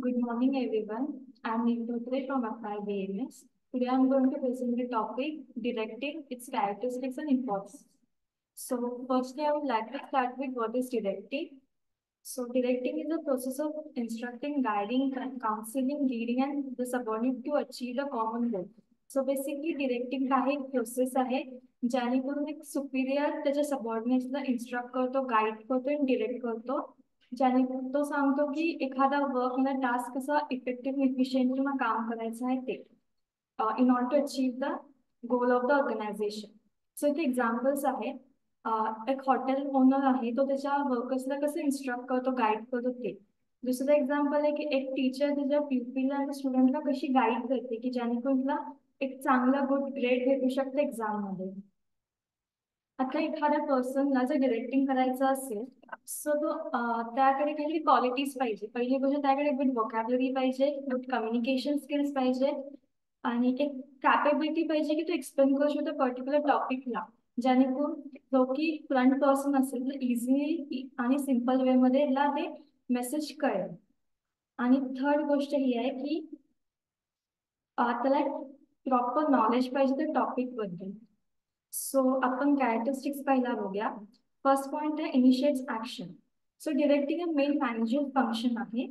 Good morning, everyone. I'm Neetu from Apply BMS. Today, I'm going to present the topic directing, its characteristics and importance. So, firstly, I would like to start with what is directing. So, directing is the process of instructing, guiding, counseling, leading, and the subordinate to achieve the common goal. So, basically, directing हा एक process आहे जेणेकरून एक Superior त्याच्या सबऑर्डिनेट्सला instruct करतो, guide करतो आणि direct करतो. ज्याने तो सांगतो की एखादा वर्क ना टास्क कसा इफेक्टिव्ह इफिशियंटली मग काम करायचं आहे ते in order to achieve the goal of the organization. So इथे एक्झाम्पल्स आहे. एक हॉटेल ओनर आहे तो त्याच्या वर्कर्सला कसं इन्स्ट्रक्ट करतो गाईड करतो ते. दुसरं एक्झाम्पल आहे की एक टीचर त्याच्या प्युपिलला आणि स्टुडंटला कशी गाईड करते की जेणेकरून तिला एक चांगला गुड ग्रेड भेटू शकतं एक्झाम मध्ये. आता एखाद्या पर्सनला जर डिरेक्टिंग करायचं असेल सो तो त्याकडे काही क्वालिटीज पाहिजे. पहिली गोष्ट त्याकडे गुड वोकॅबलरी पाहिजे, गुड कम्युनिकेशन स्किल्स पाहिजे आणि एक कॅपेबिलिटी पाहिजे की तो एक्सप्लेन करू शकतो पर्टिक्युलर टॉपिकला जेणेकरून जो की फ्रंट पर्सन असेल तर इझिली आणि सिम्पल वेमध्ये ते मेसेज कळेल. आणि थर्ड गोष्ट ही आहे की त्याला प्रॉपर नॉलेज पाहिजे त्या टॉपिक बद्दल. सो आपण कॅरेक्टरिस्टिक्स पहिला बघूया. फर्स्ट पॉइंट आहे इनिशिएट्स ऍक्शन. सो डिरेक्टिंग हे मेन मॅनेजर फंक्शन आहे.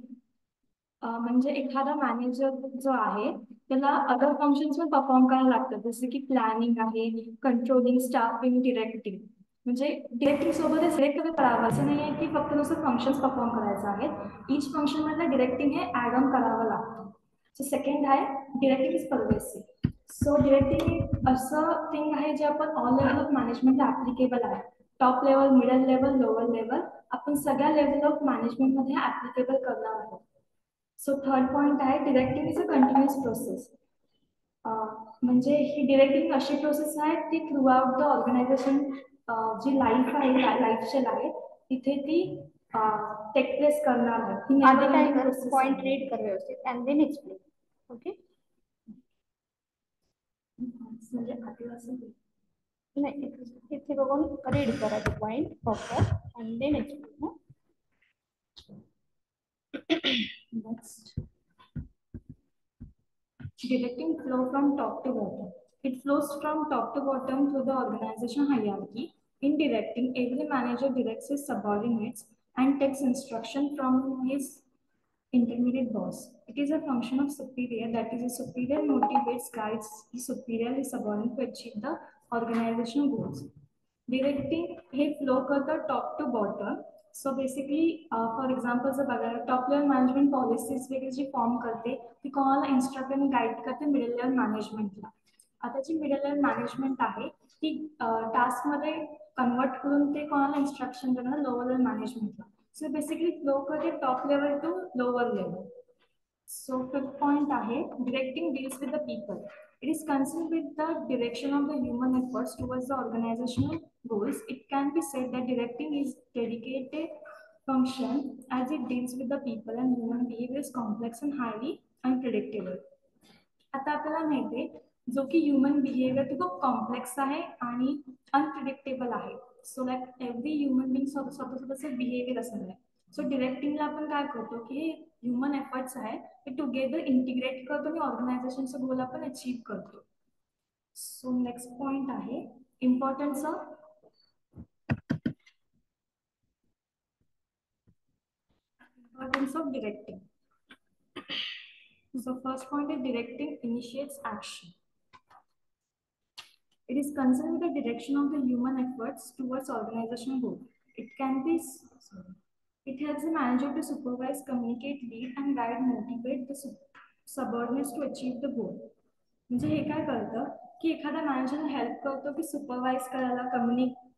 म्हणजे एखादा मॅनेजर जो आहे त्याला अदर फंक्शन्स पण परफॉर्म करायला लागतात जसे की प्लॅनिंग आहे, कंट्रोलिंग, स्टाफिंग, डिरेक्टिंग. म्हणजे डिरेक्टिंग सोबत सिलेक्ट कधी करावं असं नाही आहे की फक्त नुसतं फंक्शन्स परफॉर्म करायचं आहे. ईच फंक्शन मधलं डिरेक्टिंग हे ऍड ऑन करावं लागतं. सो सेकंड आहे directing is pervasive. So directing असं थिंग आहे जे आपण ऑल लेवल ऑफ मॅनेजमेंटला ऍप्लिकेबल आहे. Top level, middle level, lower level आपण सगळ्या लेवल ऑफ मॅनेजमेंटमध्ये ऍप्लिकेबल करणार आहोत. सो थर्ड पॉइंट आहे directing is a continuous process. म्हणजे ही डिरेक्टिंग अशी प्रोसेस आहे ती थ्रू आउट द ऑर्गनायझेशन जी लाईफ आहे लाईफस्टाईल आहे तिथे ती टेक प्लेस करणार आहे. ही never ending process. Point read कर व्यवस्थित अँड देन एक्सप्लेन. ओके. म्हणजे आधी असं नाही इथे बघून रीड करा ते point proper and then explain. Next directing flow from top to bottom. It flows from top to bottom through the organization hierarchy. In directing, every manager directs his subordinates and takes instruction from his intermediate boss. It is a function of superior, that is, a superior motivates, guides his superior, his subordinate to achieve the organizational goals. Directing हे flow करतं top to bottom. So basically for example जर बघायला top level management policies वगैरे जी form करते ती कोणाला instruct आणि guide करते मिडल लेवल मॅनेजमेंटला. आता जी मिडल लेवल मॅनेजमेंट आहे ती टास्कमध्ये कन्वर्ट करून ते कोणाला इन्स्ट्रक्शन देणार लोअर लेवल मॅनेजमेंटला. सो बेसिकली फ्लो करते top level to lower level. So fifth point आहे directing deals with the people. It is concerned with the direction of the human efforts towards the organizational goals. It can be said that directing is dedicated function as it deals with the people and human behavior is complex and highly unpredictable. आता आपल्याला माहिती आहे जो की human behaviour तो खूप complex आहे आणि अनप्रिडिक्टेबल आहे. So like every human being स्वतःचं बिहेवियर असणार आहे. सो डिरेक्टिंगला आपण काय करतो की ह्युमन एफर्ट्स आहे ते टुगेदर इंटिग्रेट करतो आणि ऑर्गनायझेशनचा गोल आपण अचीव करतो. सो नेक्स्ट पॉइंट आहे importance of directing. So first point is directing initiates action. It is concerned with the direction of the human efforts towards organizational goal. It can be it helps the manager to supervise, communicate, lead and guide, motivate the subordinates to achieve the goal. म्हणजे हे काय करतं की एखादा manager help करतो की supervise करायला,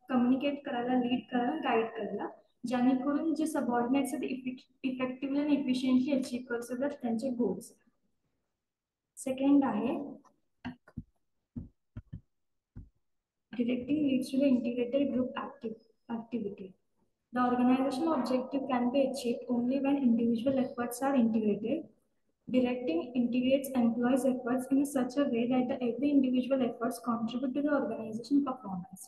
communicate करायला, लीड करायला, गाईड करायला जेणेकरून जे सबऑर्डिनेट्स आहेत इफेक्टिव्हली आणि इफिशियंटली अचीव करू शकतात त्यांचे गोल्स. सेकंड आहे directing leads to the integrated group activity. The organizational objective can be achieved only when individual efforts are integrated. Directing integrates employees' efforts in such a way that every individual efforts contribute to the organization performance.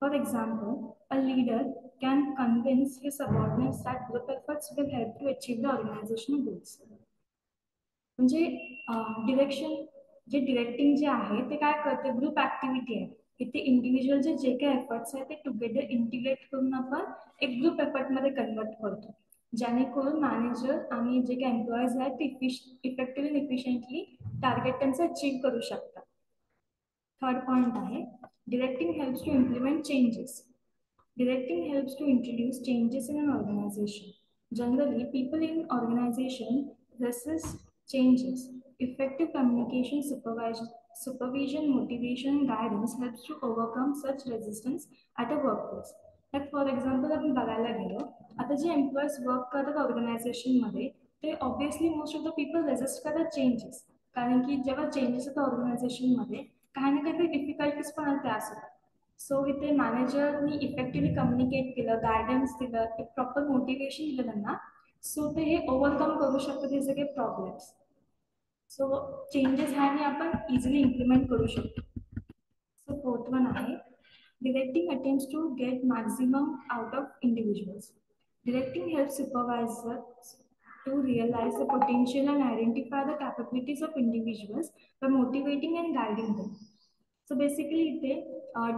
For example, a leader can convince his subordinates that group efforts will help to achieve the organizational goals. म्हणजे directing जे आहे ते काय करते, group activity आहे. इथे इंडिव्हिज्युअलचे जे काही एफर्ट्स आहेत ते टुगेदर इंटिग्रेट करून आपण एक ग्रुप एफर्ट मध्ये कन्वर्ट करतो, जेणेकरून मॅनेजर आणि जे काही एम्प्लॉईज आहेत ते इफेक्टिव्हली इफिशियंटली टार्गेट त्यांचं अचीव्ह करू शकतात. थर्ड पॉइंट आहे, directing helps to implement changes. Directing helps to introduce changes in an organization. Generally, people in organization resist changes. Effective communication, supervision, motivation, and guidance helps to overcome such resistance at a workplace. Like for example, आपण बघायला गेलो, आता जे employees work करतात ऑर्गनायझेशनमध्ये ते obviously most of the people resist करतात changes, कारण की जेव्हा चेंजेस होतात ऑर्गनायझेशनमध्ये काही ना काहीतरी डिफिकल्टीज पण त्रास होतात. सो इथे मॅनेजरनी इफेक्टिव्हली कम्युनिकेट केलं, गायडन्स दिलं, एक प्रॉपर मोटिवेशन दिलं त्यांना, सो ते हे ओव्हरकम करू शकतात हे सगळे प्रॉब्लेम्स. सो चेंजेस ह्याने आपण इझिली इम्प्लिमेंट करू शकतो. सो फोर्थ वन आहे, directing attempts to get maximum out of individuals. Directing helps supervisors to realize the potential and identify the capabilities of individuals by motivating and guiding them. So basically इथे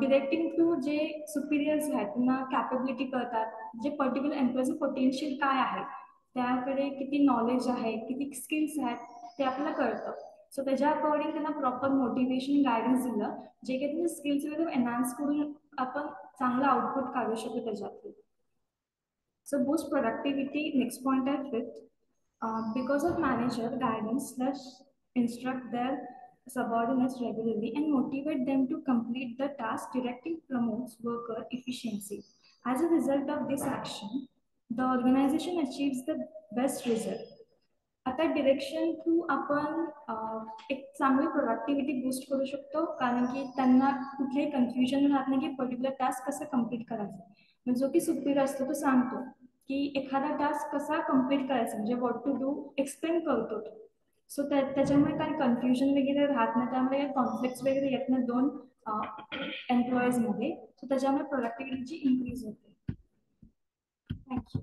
directing through जे सुपिरियर्स आहेत त्यांना capability कळतात, जे particular एम्प्लॉयचं potential काय आहे, त्याकडे किती नॉलेज आहे, किती स्किल्स आहेत ते आपल्याला कळतं. सो त्याच्या अकॉर्डिंग त्यांना प्रॉपर मोटिवेशन गायडन्स दिलं, जे काही त्यांचे स्किल्स वगैरे एनहान्स करून आपण चांगलं आउटपुट काढू शकतो त्याच्यातून. So boost productivity, next point I fifth, because of manager guidance slash instruct their subordinates regularly and motivate them to complete the task. Directing promotes worker efficiency. As a result of this action, the organization achieves the best result. आता direction through आपण एक चांगली productivity boost करू शकतो, कारण की त्यांना कुठल्याही कन्फ्युजन राहत नाही की पर्टिक्युलर टास्क कसं कम्प्लीट करायचं. म्हणजे जो की सुपीरियर असतो तो सांगतो की एखादा टास्क कसा कम्प्लीट करायचा, म्हणजे व्हॉट टू डू एक्सप्लेन करतो. सो त्याच्यामुळे काही कन्फ्युजन वगैरे राहत नाही, त्यामुळे काही कॉन्फ्लिक्ट वगैरे येत नाही दोन एम्प्लॉईजमध्ये. सो त्याच्यामुळे प्रोडक्टिव्हिटी इन्क्रीज होते. थँक्यू.